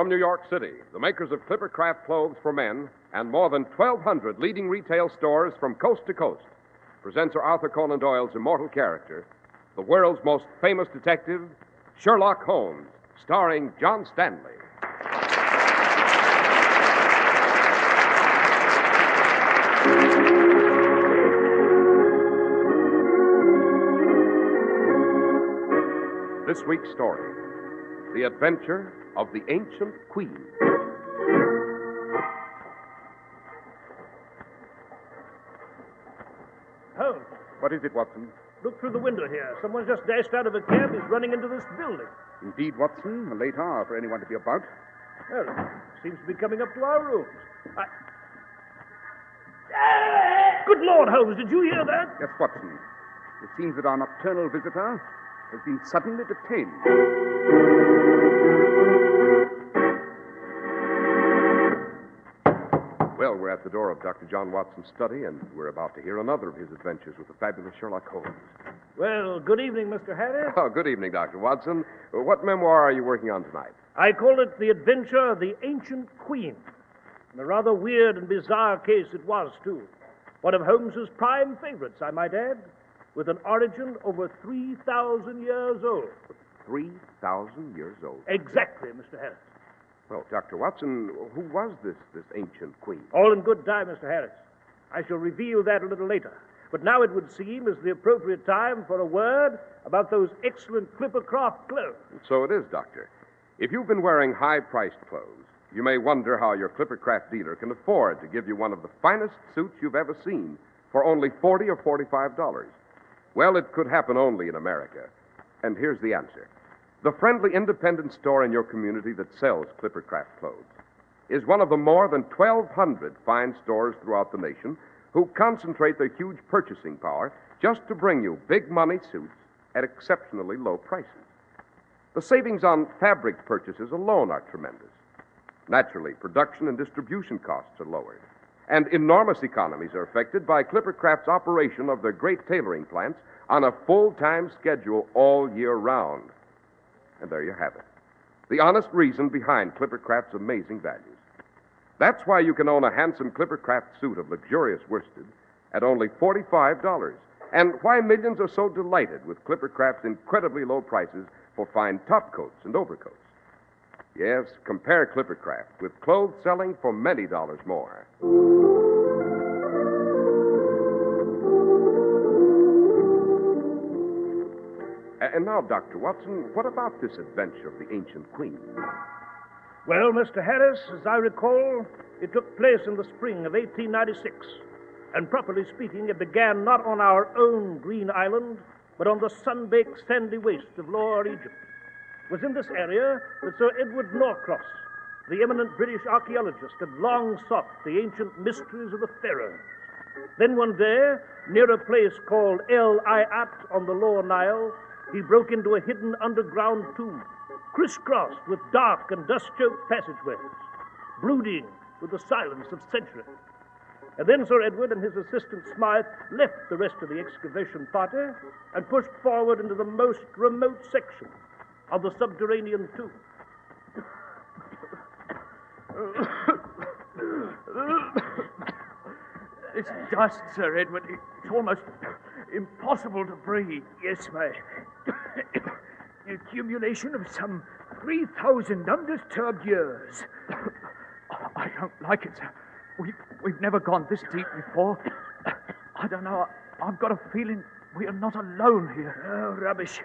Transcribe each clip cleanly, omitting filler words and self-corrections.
From New York City, the makers of Clippercraft clothes for men and more than 1,200 leading retail stores from coast to coast present Sir Arthur Conan Doyle's immortal character, the world's most famous detective, Sherlock Holmes, starring John Stanley. This week's story, The Adventure of the Ancient Queen. Holmes, What is it, Watson? look through the window here. Someone's just dashed out of a cab. He's running into this building. Indeed, Watson. A late hour for anyone to be about. Well, it seems to be coming up to our rooms. Good Lord, Holmes, did you hear that? Yes, Watson. It seems that our nocturnal visitor has been suddenly detained. Well, we're at the door of Dr. John Watson's study, and we're about to hear another of his adventures with the fabulous Sherlock Holmes. Well, good evening, Mr. Harris. Oh, good evening, Dr. Watson. What memoir are you working on tonight? I call it The Adventure of the Ancient Queen. And a rather weird and bizarre case it was, too. One of Holmes's prime favorites, I might add, with an origin over 3,000 years old. 3,000 years old? Exactly, Mr. Harris. Well, Dr. Watson, who was this ancient queen? All in good time, Mr. Harris. I shall reveal that a little later. But now it would seem is the appropriate time for a word about those excellent Clippercraft clothes. So it is, Doctor. If you've been wearing high-priced clothes, you may wonder how your Clippercraft dealer can afford to give you one of the finest suits you've ever seen for only $40 or $45. Well, it could happen only in America. And here's the answer. The friendly independent store in your community that sells Clippercraft clothes is one of the more than 1,200 fine stores throughout the nation who concentrate their huge purchasing power just to bring you big-money suits at exceptionally low prices. The savings on fabric purchases alone are tremendous. Naturally, production and distribution costs are lowered, and enormous economies are affected by Clippercraft's operation of their great tailoring plants on a full-time schedule all year round. And there you have it. The honest reason behind Clippercraft's amazing values. That's why you can own a handsome Clippercraft suit of luxurious worsted at only $45, and why millions are so delighted with Clippercraft's incredibly low prices for fine topcoats and overcoats. Yes, compare Clippercraft with clothes selling for many dollars more. And now, Dr. Watson, what about this adventure of the ancient queen? Well, Mr. Harris, as I recall, it took place in the spring of 1896. And properly speaking, it began not on our own green island, but on the sun-baked sandy waste of Lower Egypt. It was in this area that Sir Edward Norcross, the eminent British archaeologist, had long sought the ancient mysteries of the pharaohs. Then one day, near a place called El Ayat on the Lower Nile, he broke into a hidden underground tomb, crisscrossed with dark and dust-choked passageways, brooding with the silence of centuries. And then Sir Edward and his assistant Smythe left the rest of the excavation party and pushed forward into the most remote section of the subterranean tomb. This dust, Sir Edward, it's almost impossible to breathe. Yes, my the accumulation of some 3,000 undisturbed years. I don't like it, sir. We've never gone this deep before. I don't know. I've got a feeling we are not alone here. Oh, rubbish.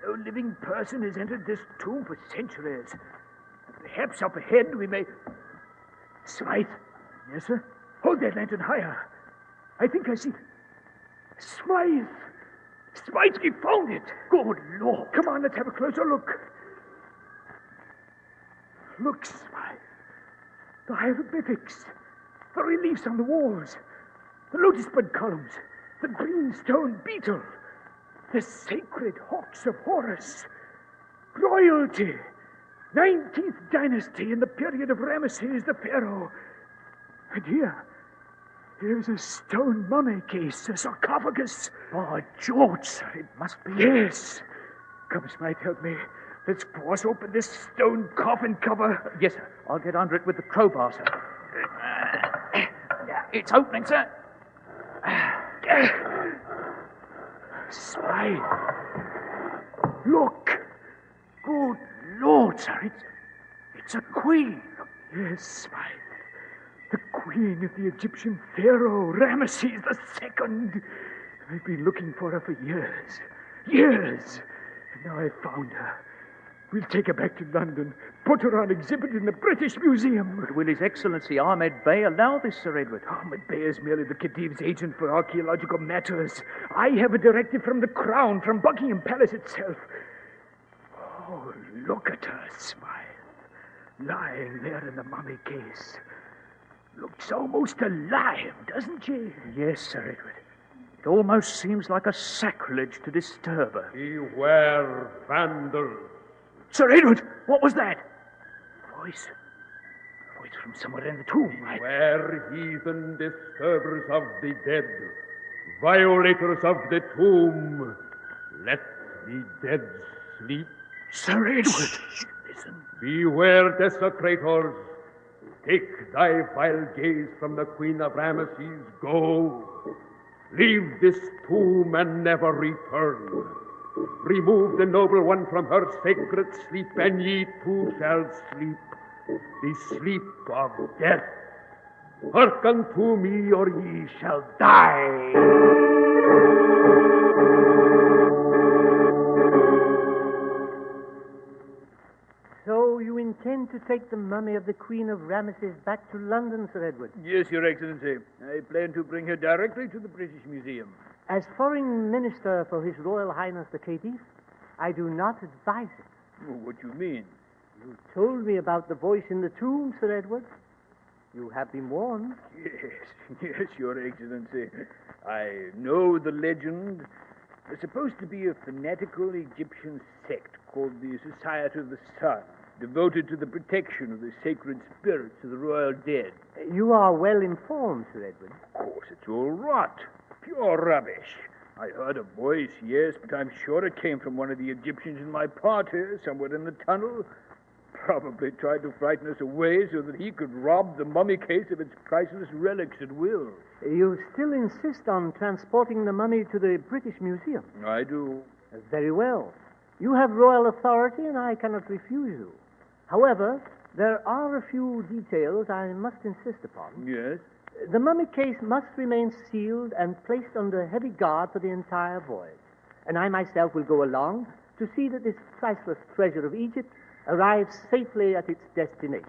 No living person has entered this tomb for centuries. Perhaps up ahead we may... Smythe. Yes, sir? Hold that lantern higher. I think I see... Smythe! Smythe, found it! Good Lord! Come on, let's have a closer look. Look, Smythe. The hieroglyphics, the reliefs on the walls, the lotus bud columns, the greenstone beetle, the sacred hawks of Horus, royalty, 19th dynasty in the period of Ramesses the Pharaoh. And here's a stone mummy case, a sarcophagus. By George, sir, it must be... Yes. Come, Smythe, help me. Let's force open this stone coffin cover. Yes, sir. I'll get under it with the crowbar, sir. It's opening, sir. Smythe. Look. Good Lord, sir. It's a queen. Yes, Smythe. The queen of the Egyptian pharaoh, Ramesses II. I've been looking for her for years. Years. And now I've found her. We'll take her back to London, put her on exhibit in the British Museum. But will His Excellency Ahmed Bey allow this, Sir Edward? Ahmed Bey is merely the Khedive's agent for archaeological matters. I have a directive from the Crown, from Buckingham Palace itself. Oh, look at her, Smythe. Lying there in the mummy case. Looks almost alive, doesn't she? Yes, Sir Edward. It almost seems like a sacrilege to disturb her. Beware, vandals. Sir Edward, what was that? Voice. Voice from somewhere in the tomb. Beware, heathen disturbers of the dead, violators of the tomb. Let the dead sleep. Sir Edward! Listen. Beware, desecrators. Take thy vile gaze from the Queen of Ramesses. Go. Leave this tomb and never return. Remove the noble one from her sacred sleep, and ye too shall sleep, the sleep of death. Hearken to me, or ye shall die. So you intend to take the mummy of the Queen of Ramesses back to London, Sir Edward? Yes, Your Excellency. I plan to bring her directly to the British Museum. As Foreign Minister for His Royal Highness the Khedive, I do not advise it. Oh, what do you mean? You told me about the voice in the tomb, Sir Edward. You have been warned. Yes, Your Excellency. I know the legend. There's supposed to be a fanatical Egyptian sect called the Society of the Sun, devoted to the protection of the sacred spirits of the royal dead. You are well informed, Sir Edward. Of course, it's all rot. Pure rubbish. I heard a voice, yes, but I'm sure it came from one of the Egyptians in my party, somewhere in the tunnel. Probably tried to frighten us away so that he could rob the mummy case of its priceless relics at will. You still insist on transporting the mummy to the British Museum? I do. Very well. You have royal authority, and I cannot refuse you. However, there are a few details I must insist upon. Yes? The mummy case must remain sealed and placed under heavy guard for the entire voyage. And I myself will go along to see that this priceless treasure of Egypt arrives safely at its destination.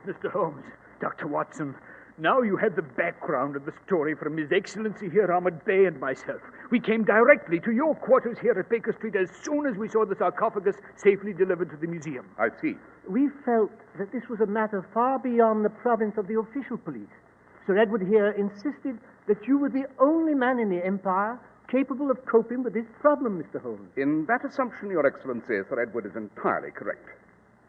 Mr. Holmes, Dr. Watson, now you have the background of the story from His Excellency here, Ahmed Bey, and myself. We came directly to your quarters here at Baker Street as soon as we saw the sarcophagus safely delivered to the museum. I see. We felt that this was a matter far beyond the province of the official police. Sir Edward here insisted that you were the only man in the Empire capable of coping with this problem, Mr. Holmes. In that assumption, Your Excellency, Sir Edward is entirely correct.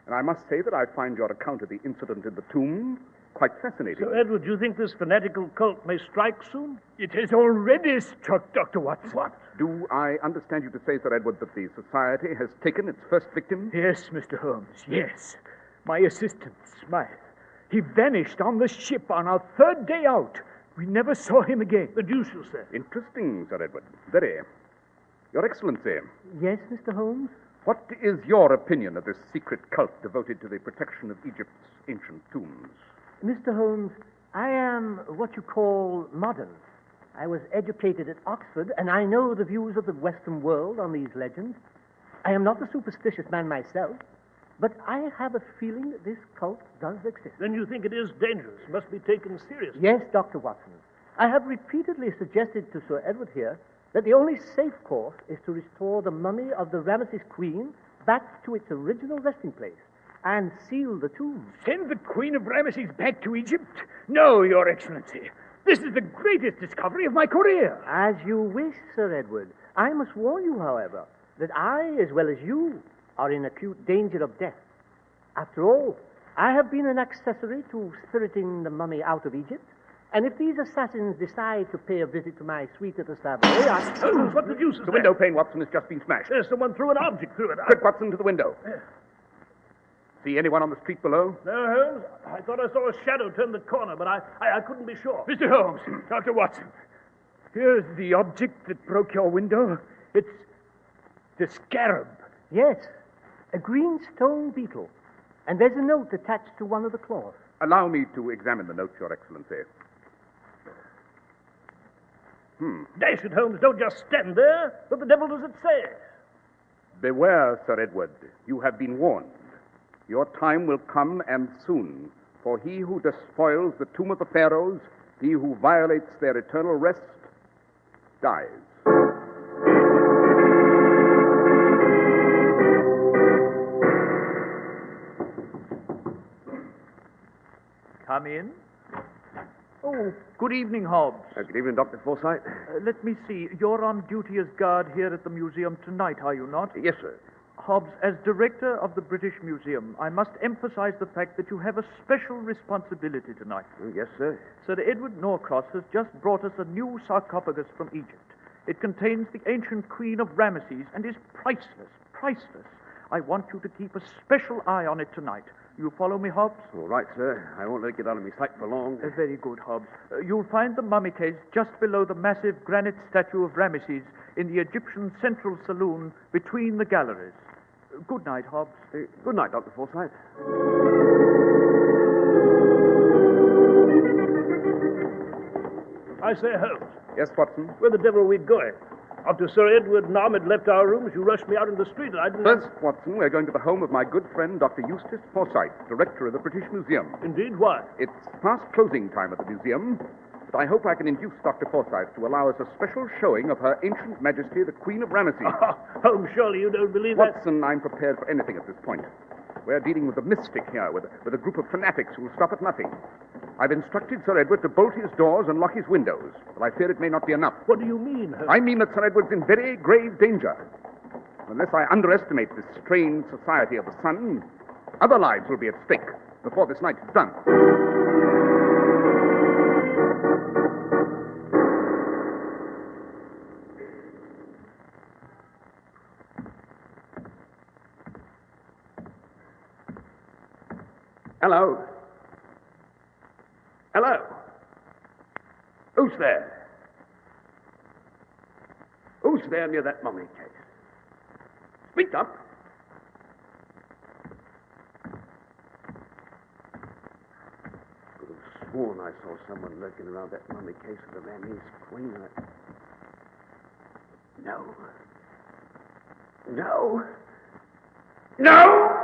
And I must say that I find your account of the incident in the tomb quite fascinating. Sir Edward, do you think this fanatical cult may strike soon? It has already struck, Dr. Watson. What? Do I understand you to say, Sir Edward, that the society has taken its first victim? Yes, Mr. Holmes, yes. My assistant, Smythe. He vanished on the ship on our third day out. We never saw him again. The deuce, you say? Interesting, Sir Edward. Very. Your Excellency, Yes, Mr. Holmes? what is your opinion of this secret cult devoted to the protection of Egypt's ancient tombs? Mr. Holmes, I am what you call modern. I was educated at Oxford, and I know the views of the Western world on these legends. I am not a superstitious man myself, but I have a feeling that this cult does exist. Then you think it is dangerous, must be taken seriously. Yes, Dr. Watson. I have repeatedly suggested to Sir Edward here that the only safe course is to restore the mummy of the Ramesses Queen back to its original resting place and seal the tomb. Send the Queen of Ramesses back to Egypt? No, Your Excellency. This is the greatest discovery of my career. As you wish, Sir Edward. I must warn you, however, that I, as well as you, are in acute danger of death. After all, I have been an accessory to spiriting the mummy out of Egypt, And if these assassins decide to pay a visit to my suite at the Savoy, Holmes, what the deuce is The that? window pane, Watson, has just been smashed. Yes, someone threw an object through it. Quick, Watson, to the window. See anyone on the street below? No, Holmes. I thought I saw a shadow turn the corner, but I couldn't be sure. Mr. Holmes, Dr. Watson, here's the object that broke your window. It's the scarab. yes, a green stone beetle. And there's a note attached to one of the claws. Allow me to examine the note, Your Excellency. Dash it, Holmes, don't just stand there. What the devil does it say? Beware, Sir Edward. You have been warned. Your time will come, and soon. For he who despoils the tomb of the pharaohs, he who violates their eternal rest, dies. Come in. Oh, good evening, Hobbs. Good evening, Dr. Forsyth. Let me see. You're on duty as guard here at the museum tonight, are you not? Yes, sir. Hobbs, as director of the British Museum, I must emphasize the fact that you have a special responsibility tonight. Yes, sir. Sir Edward Norcross has just brought us a new sarcophagus from Egypt. It contains the ancient queen of Ramesses and is priceless, priceless. I want you to keep a special eye on it tonight. You follow me, Hobbs? All right, sir. I won't let it get out of my sight for long. Very good, Hobbs. You'll find the mummy case just below the massive granite statue of Ramesses in the Egyptian Central Saloon between the galleries. Good night, Hobbs. Good night, Dr. Forsyth. I say, Holmes, Yes, Watson? where the devil are we going? After Sir Edward and Ahmed left our rooms, you rushed me out in the street, and I didn't... First, Watson, we're going to the home of my good friend, Dr. Eustace Forsyth, director of the British Museum. Indeed, why? It's past closing time at the museum, but I hope I can induce Dr. Forsyth to allow us a special showing of Her Ancient Majesty, the Queen of Ramesses. Holmes, surely you don't believe that? Watson, I'm prepared for anything at this point. We're dealing with a mystic here, with a group of fanatics who will stop at nothing. I've instructed Sir Edward to bolt his doors and lock his windows, but I fear it may not be enough. What do you mean, Holmes? I mean that Sir Edward's in very grave danger. Unless I underestimate this strange society of the sun, other lives will be at stake before this night is done. Hello. Hello. Who's there? Who's there near that mummy case? Speak up. Could have sworn I saw someone lurking around that mummy case with the Ramesses queen on it. No. No. No!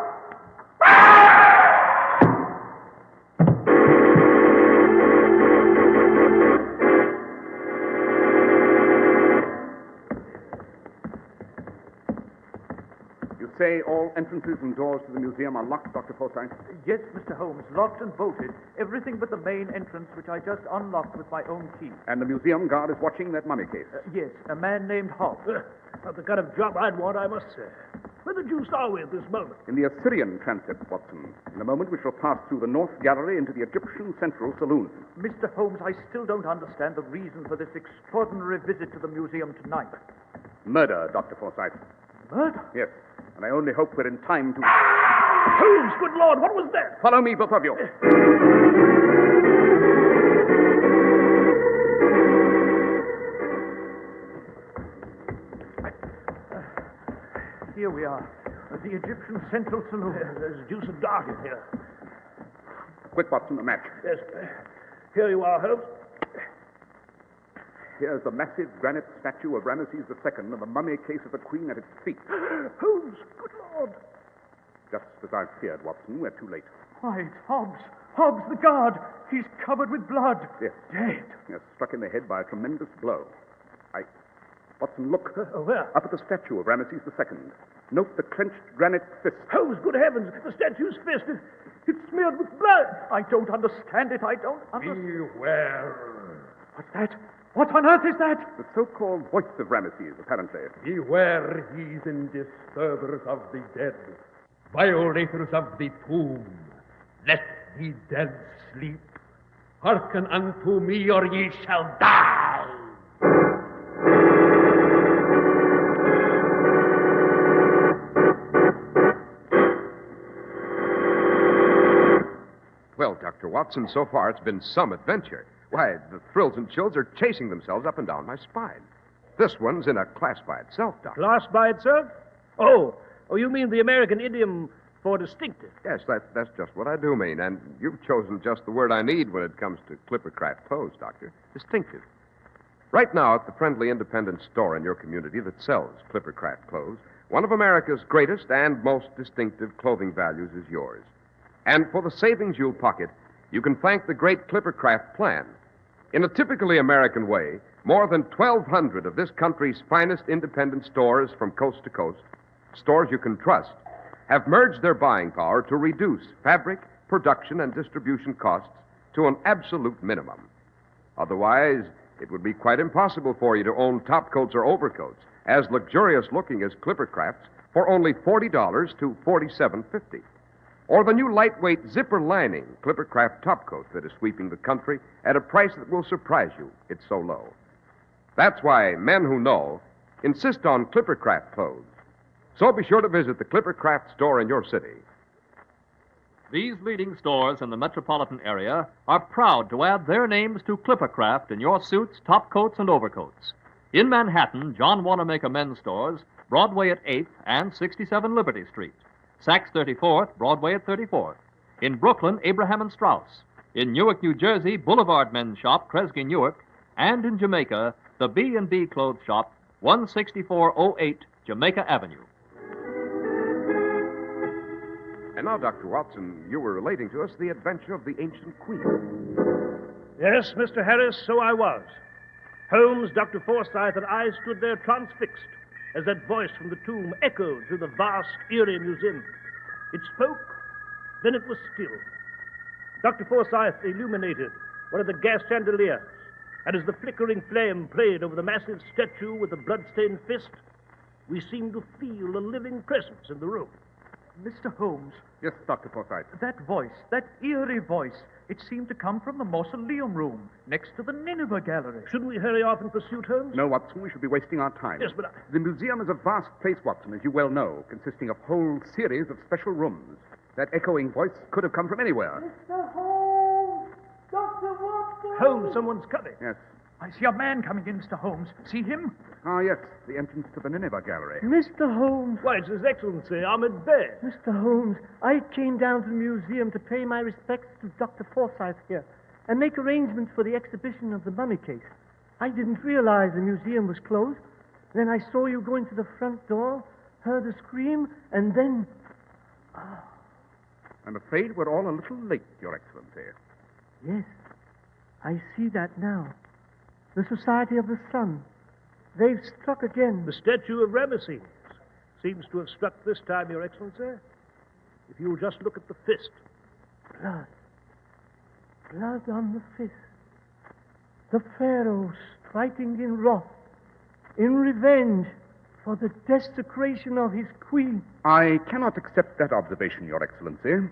Say all entrances and doors to the museum are locked, Dr. Forsyth? Yes, Mr. Holmes, locked and bolted. Everything but the main entrance, which I just unlocked with my own key. And the museum guard is watching that mummy case? Yes, a man named Hobbs. Not the kind of job I'd want, I must say. Where the deuce are we at this moment? In the Assyrian transept, Watson. In a moment we shall pass through the North Gallery into the Egyptian Central Saloon. Mr. Holmes, I still don't understand the reason for this extraordinary visit to the museum tonight. Murder, Dr. Forsyth. Murder? Yes. And I only hope we're in time to... Holmes, good Lord, what was that? Follow me, both of you. Here we are, at the Egyptian Central Saloon. There's deuce of dark in here. Quick, Watson, a match. Yes, here you are, Holmes. Here's the massive granite statue of Ramesses II and the mummy case of the Queen at its feet. Holmes, good Lord. Just as I feared, Watson, we're too late. Why, it's Hobbs. Hobbs, the guard. He's covered with blood. Yes. Dead. Yes, struck in the head by a tremendous blow. Watson, look. Where? Up at the statue of Ramesses II. Note the clenched granite fist. Holmes, good heavens, the statue's fist. It's smeared with blood. I don't understand it. I don't understand. Beware. What's that? What on earth is that? The so-called voice of Ramesses, apparently. Beware, heathen disturbers of the dead, violators of the tomb. Let the dead sleep. Hearken unto me, or ye shall die. Well, Dr. Watson, so far it's been some adventure. Why, the thrills and chills are chasing themselves up and down my spine. This one's in a class by itself, Doctor. Class by itself? Oh, you mean the American idiom for distinctive? Yes, that's just what I do mean, and you've chosen just the word I need when it comes to Clippercraft clothes, Doctor. Distinctive. Right now, at the friendly independent store in your community that sells Clippercraft clothes, one of America's greatest and most distinctive clothing values is yours. And for the savings you'll pocket, you can thank the great Clippercraft plan. In a typically American way, more than 1,200 of this country's finest independent stores from coast to coast, stores you can trust, have merged their buying power to reduce fabric, production, and distribution costs to an absolute minimum. Otherwise, it would be quite impossible for you to own topcoats or overcoats as luxurious looking as Clippercraft's for only $40 to $47.50. Or the new lightweight zipper lining Clippercraft topcoat that is sweeping the country at a price that will surprise you. It's so low. That's why men who know insist on Clippercraft clothes. So be sure to visit the Clippercraft store in your city. These leading stores in the metropolitan area are proud to add their names to Clippercraft in your suits, topcoats, and overcoats. In Manhattan, John Wanamaker Men's Stores, Broadway at 8th and 67 Liberty Street. Saks 34th, Broadway at 34th. In Brooklyn, Abraham and Strauss. In Newark, New Jersey, Boulevard Men's Shop, Kresge Newark. And in Jamaica, the B&B Clothes Shop, 16408 Jamaica Avenue. And now, Dr. Watson, you were relating to us the adventure of the ancient queen. Yes, Mr. Harris, so I was. Holmes, Dr. Forsythe, and I stood there transfixed as that voice from the tomb echoed through the vast, eerie museum. It spoke, then it was still. Dr. Forsythe illuminated one of the gas chandeliers, and as the flickering flame played over the massive statue with the blood-stained fist, we seemed to feel a living presence in the room. Mr. Holmes, Yes, Dr. Forsythe. that voice, that eerie voice, it seemed to come from the mausoleum room next to the Nineveh Gallery. Shouldn't we hurry off in pursuit, Holmes? No, Watson, we should be wasting our time. Yes, but The museum is a vast place, Watson, as you well know, consisting of whole series of special rooms. That echoing voice could have come from anywhere. Mr. Holmes! Dr. Watson! Holmes, someone's coming. Yes. I see a man coming in, Mr. Holmes. See him? Ah, yes, the entrance to the Nineveh Gallery. Mr. Holmes, Why, it's His Excellency, Ahmed Bey. Mr. Holmes, I came down to the museum to pay my respects to Dr. Forsythe here and make arrangements for the exhibition of the mummy case. I didn't realize the museum was closed. Then I saw you go into the front door, heard a scream, and then... I'm afraid we're all a little late, Your Excellency. Yes, I see that now. The Society of the Sun. They've struck again. The statue of Ramesses seems to have struck this time, Your Excellency. If you'll just look at the fist. Blood. Blood on the fist. The Pharaoh striking in wrath, in revenge for the desecration of his queen. I cannot accept that observation, Your Excellency.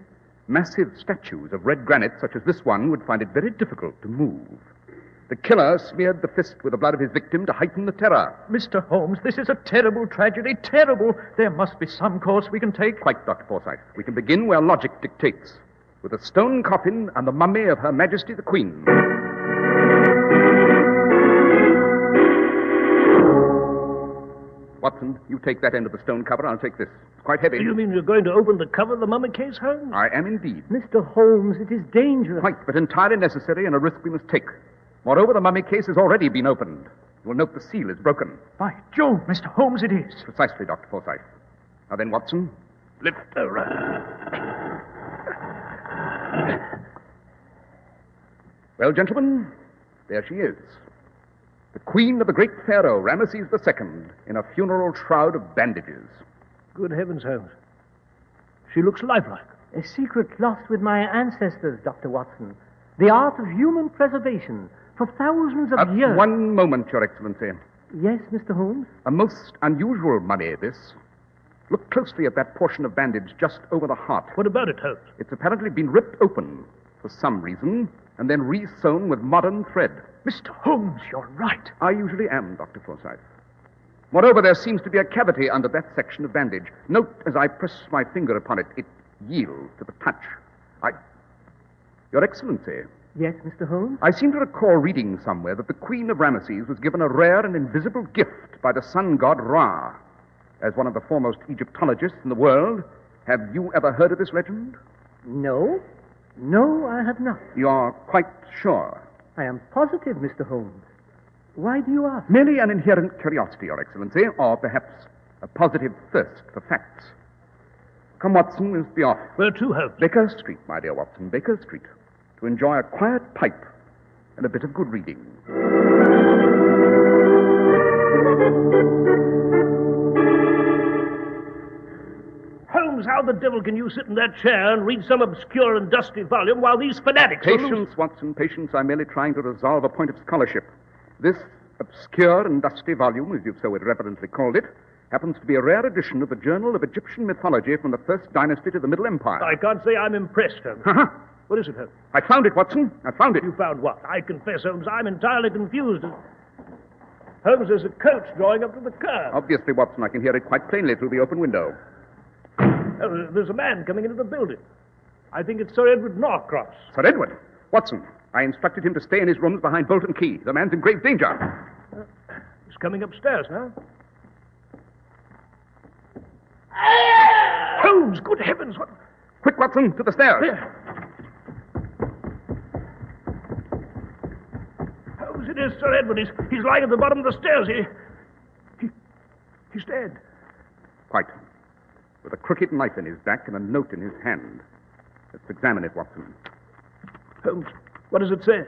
Massive statues of red granite such as this one would find it very difficult to move. The killer smeared the fist with the blood of his victim to heighten the terror. Mr. Holmes, this is a terrible tragedy, terrible. There must be some course we can take. Quite, Dr. Forsythe. We can begin where logic dictates, with a stone coffin and the mummy of Her Majesty the Queen. Watson, you take that end of the stone cover, I'll take this. It's quite heavy. Do you mean you're going to open the cover of the mummy case, Holmes? I am indeed. Mr. Holmes, it is dangerous. Quite, but entirely necessary and a risk we must take. Moreover, the mummy case has already been opened. You will note the seal is broken. By Jove, Mr. Holmes, it is. Precisely, Dr. Forsythe. Now then, Watson, lift her up. Well, gentlemen, there she is. The queen of the great pharaoh, Ramesses II, in a funeral shroud of bandages. Good heavens, Holmes. She looks lifelike. A secret lost with my ancestors, Dr. Watson. The art of human preservation for thousands of years. One moment, Your Excellency. Yes, Mr. Holmes? A most unusual mummy, this. Look closely at that portion of bandage just over the heart. What about it, Holmes? It's apparently been ripped open. For some reason, and then re-sewn with modern thread. Mr. Holmes, you're right. I usually am, Dr. Forsyth. Moreover, there seems to be a cavity under that section of bandage. Note, as I press my finger upon it, it yields to the touch. Your Excellency. Yes, Mr. Holmes? I seem to recall reading somewhere that the Queen of Ramesses was given a rare and invisible gift by the sun god Ra. As one of the foremost Egyptologists in the world, have you ever heard of this legend? No. No, I have not. You're quite sure? I am positive, Mr. Holmes. Why do you ask? Merely an inherent curiosity, Your Excellency, or perhaps a positive thirst for facts. Come, Watson, we'll be off. Where to, Holmes? Baker Street, my dear Watson, Baker Street. To enjoy a quiet pipe and a bit of good reading. Holmes, how the devil can you sit in that chair and read some obscure and dusty volume while these fanatics Patience, Watson, patience. I'm merely trying to resolve a point of scholarship. This obscure and dusty volume, as you've so irreverently called it, happens to be a rare edition of the Journal of Egyptian Mythology from the First Dynasty to the Middle Empire. I can't say I'm impressed, Holmes. Uh-huh. What is it, Holmes? I found it, Watson. I found it. You found what? I confess, Holmes, I'm entirely confused. Holmes, there's a coach drawing up to the curb. Obviously, Watson, I can hear it quite plainly through the open window. Oh, there's a man coming into the building. I think it's Sir Edward Norcross. Sir Edward? Watson, I instructed him to stay in his rooms behind bolt and key. The man's in grave danger. He's coming upstairs now. Holmes, good heavens, what... Quick, Watson, to the stairs. Here. Holmes, it is Sir Edward. He's lying at the bottom of the stairs. He's dead. Quite. With a crooked knife in his back and a note in his hand. Let's examine it, Watson. Holmes, what does it say?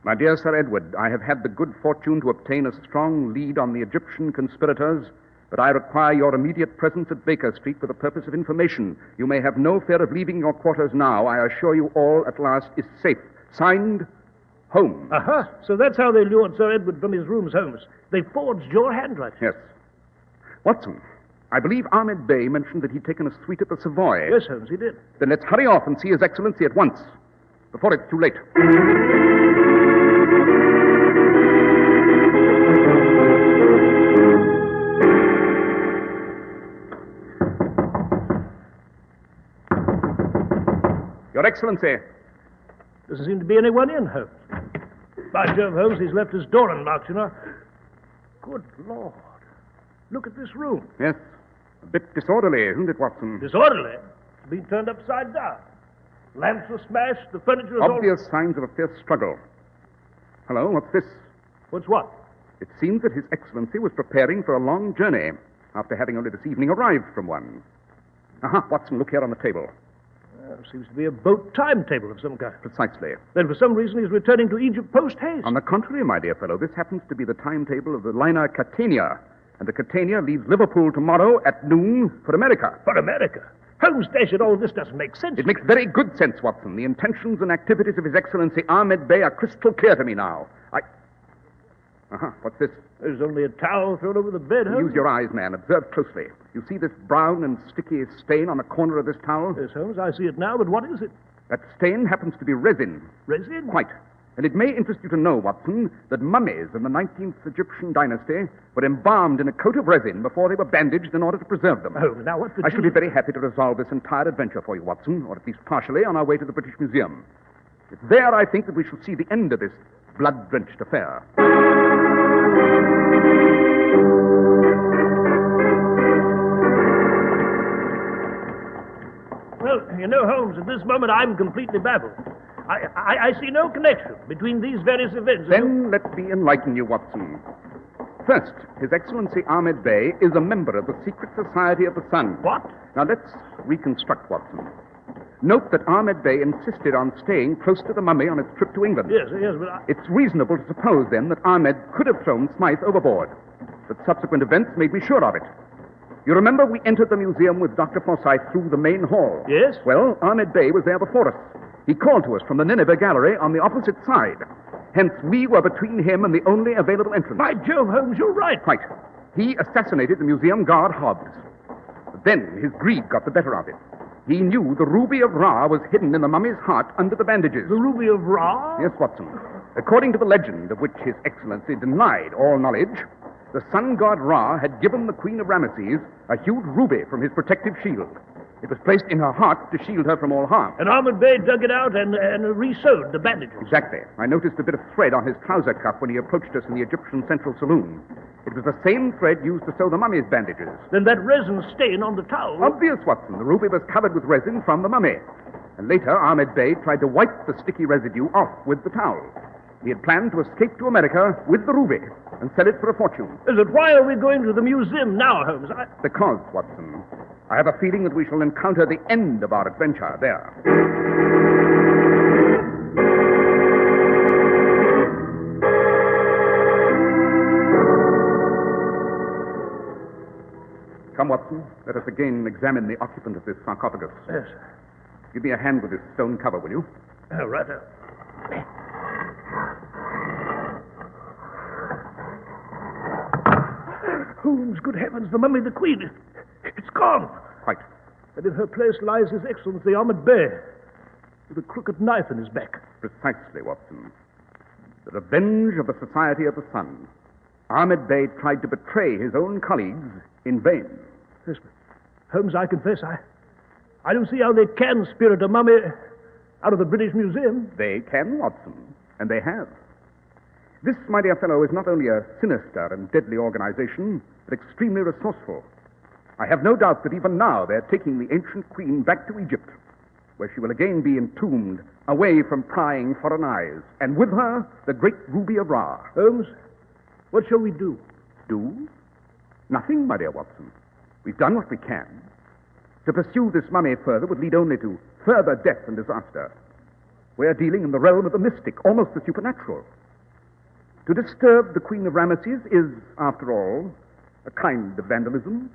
My dear Sir Edward, I have had the good fortune to obtain a strong lead on the Egyptian conspirators, but I require your immediate presence at Baker Street for the purpose of information. You may have no fear of leaving your quarters now. I assure you all at last is safe. Signed, Holmes. Aha, so that's how they lured Sir Edward from his rooms, Holmes. They forged your handwriting. Yes. Watson, I believe Ahmed Bey mentioned that he'd taken a suite at the Savoy. Yes, Holmes, he did. Then let's hurry off and see His Excellency at once, before it's too late. Your Excellency. Doesn't seem to be anyone in, Holmes. By Jove, Holmes, he's left his door unlocked, you know. Good Lord. Look at this room. Yes. A bit disorderly, isn't it, Watson? Disorderly? It's been turned upside down. Lamps are smashed, the furniture is Obvious signs of a fierce struggle. Hello, what's this? What's what? It seems that His Excellency was preparing for a long journey after having only this evening arrived from one. Aha, Watson, look here on the table. Seems to be a boat timetable of some kind. Precisely. Then for some reason he's returning to Egypt post-haste. On the contrary, my dear fellow, this happens to be the timetable of the liner Catania. And the Catania leaves Liverpool tomorrow at noon for America. For America? Holmes, dash it, all this doesn't make sense. It makes very good sense, Watson. The intentions and activities of His Excellency Ahmed Bey are crystal clear to me now. What's this? There's only a towel thrown over the bed, Holmes. Use your eyes, man. Observe closely. You see this brown and sticky stain on the corner of this towel? Yes, Holmes, I see it now, but what is it? That stain happens to be resin. Resin? Quite. And it may interest you to know, Watson, that mummies in the 19th Egyptian dynasty were embalmed in a coat of resin before they were bandaged in order to preserve them. Oh, now what I should be very happy to resolve this entire adventure for you, Watson, or at least partially, on our way to the British Museum. It's there, I think, that we shall see the end of this blood-drenched affair. Well, you know, Holmes, at this moment I'm completely baffled. I see no connection between these various events. Then let me enlighten you, Watson. First, His Excellency Ahmed Bey is a member of the Secret Society of the Sun. What? Now, let's reconstruct, Watson. Note that Ahmed Bey insisted on staying close to the mummy on its trip to England. Yes, but It's reasonable to suppose, then, that Ahmed could have thrown Smythe overboard. But subsequent events made me sure of it. You remember we entered the museum with Dr. Forsyth through the main hall? Yes. Well, Ahmed Bey was there before us. He called to us from the Nineveh Gallery on the opposite side. Hence, we were between him and the only available entrance. By Jove, Holmes, you're right. Quite. He assassinated the museum guard, Hobbs. But then his greed got the better of him. He knew the ruby of Ra was hidden in the mummy's heart under the bandages. The ruby of Ra? Yes, Watson. According to the legend, of which His Excellency denied all knowledge, the sun god Ra had given the Queen of Ramesses a huge ruby from his protective shield. It was placed in her heart to shield her from all harm. And Ahmed Bey dug it out and re-sewed the bandages. Exactly. I noticed a bit of thread on his trouser cuff when he approached us in the Egyptian Central Saloon. It was the same thread used to sew the mummy's bandages. Then that resin stain on the towel... Obvious, Watson. The ruby was covered with resin from the mummy. And later, Ahmed Bey tried to wipe the sticky residue off with the towel. He had planned to escape to America with the ruby and sell it for a fortune. Is it why are we going to the museum now, Holmes? Because, Watson, I have a feeling that we shall encounter the end of our adventure there. Come, Watson. Let us again examine the occupant of this sarcophagus. Yes. Give me a hand with this stone cover, will you? Right. Holmes, good heavens, the mummy, the queen. It's gone. Quite. And in her place lies His Excellency Ahmed Bey, with a crooked knife in his back. Precisely, Watson. The revenge of the Society of the Sun. Ahmed Bey tried to betray his own colleagues in vain. Yes, but Holmes, I confess, I don't see how they can spirit a mummy out of the British Museum. They can, Watson, and they have. This, my dear fellow, is not only a sinister and deadly organization, but extremely resourceful. I have no doubt that even now they're taking the ancient queen back to Egypt, where she will again be entombed, away from prying foreign eyes, and with her, the great ruby of Ra. Holmes, what shall we do? Do? Nothing, my dear Watson. We've done what we can. To pursue this mummy further would lead only to further death and disaster. We're dealing in the realm of the mystic, almost the supernatural. To disturb the Queen of Ramesses is, after all, a kind of vandalism.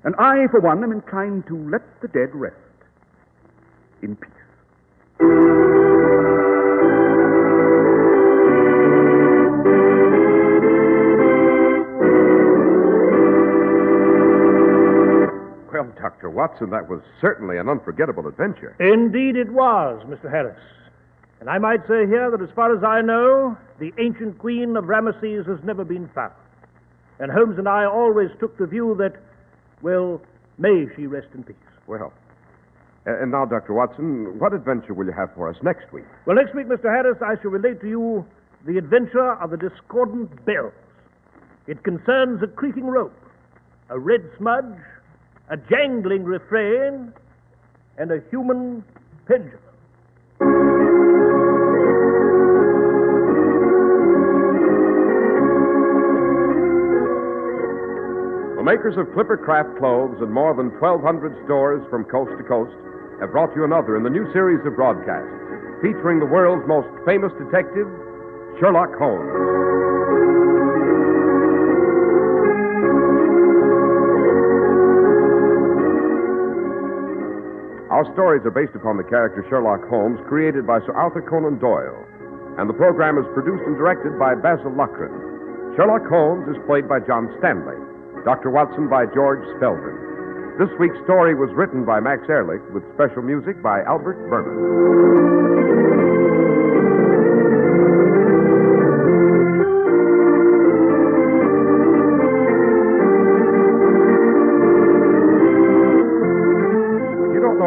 And I, for one, am inclined to let the dead rest in peace. Well, Dr. Watson, that was certainly an unforgettable adventure. Indeed it was, Mr. Harris. And I might say here that as far as I know, the ancient queen of Ramesses has never been found. And Holmes and I always took the view that, well, may she rest in peace. Well, and now, Dr. Watson, what adventure will you have for us next week? Well, next week, Mr. Harris, I shall relate to you the adventure of the discordant bells. It concerns a creaking rope, a red smudge, a jangling refrain, and a human pendulum. The makers of Clipper Craft clothes and more than 1,200 stores from coast to coast have brought you another in the new series of broadcasts featuring the world's most famous detective, Sherlock Holmes. Our stories are based upon the character Sherlock Holmes, created by Sir Arthur Conan Doyle, and the program is produced and directed by Basil Loughlin. Sherlock Holmes is played by John Stanley, Dr. Watson by George Spelman. This week's story was written by Max Ehrlich with special music by Albert Berman.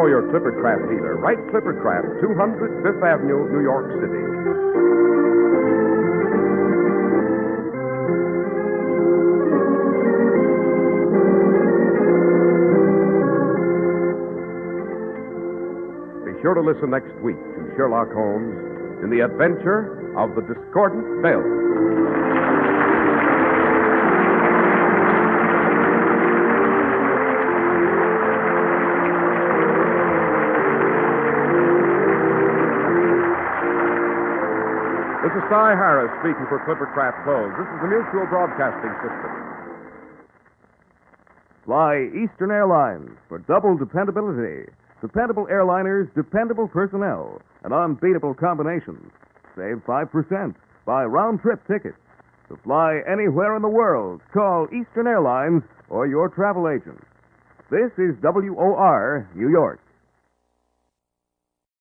Your Clipper Craft dealer. Write Clipper Craft, 200 Fifth Avenue, New York City. Be sure to listen next week to Sherlock Holmes in the adventure of the discordant bells. This is Cy Harris speaking for Clipper Craft Clothes. This is the Mutual Broadcasting System. Fly Eastern Airlines for double dependability. Dependable airliners, dependable personnel, and unbeatable combinations. Save 5%. Buy round-trip tickets. To fly anywhere in the world, call Eastern Airlines or your travel agent. This is WOR, New York.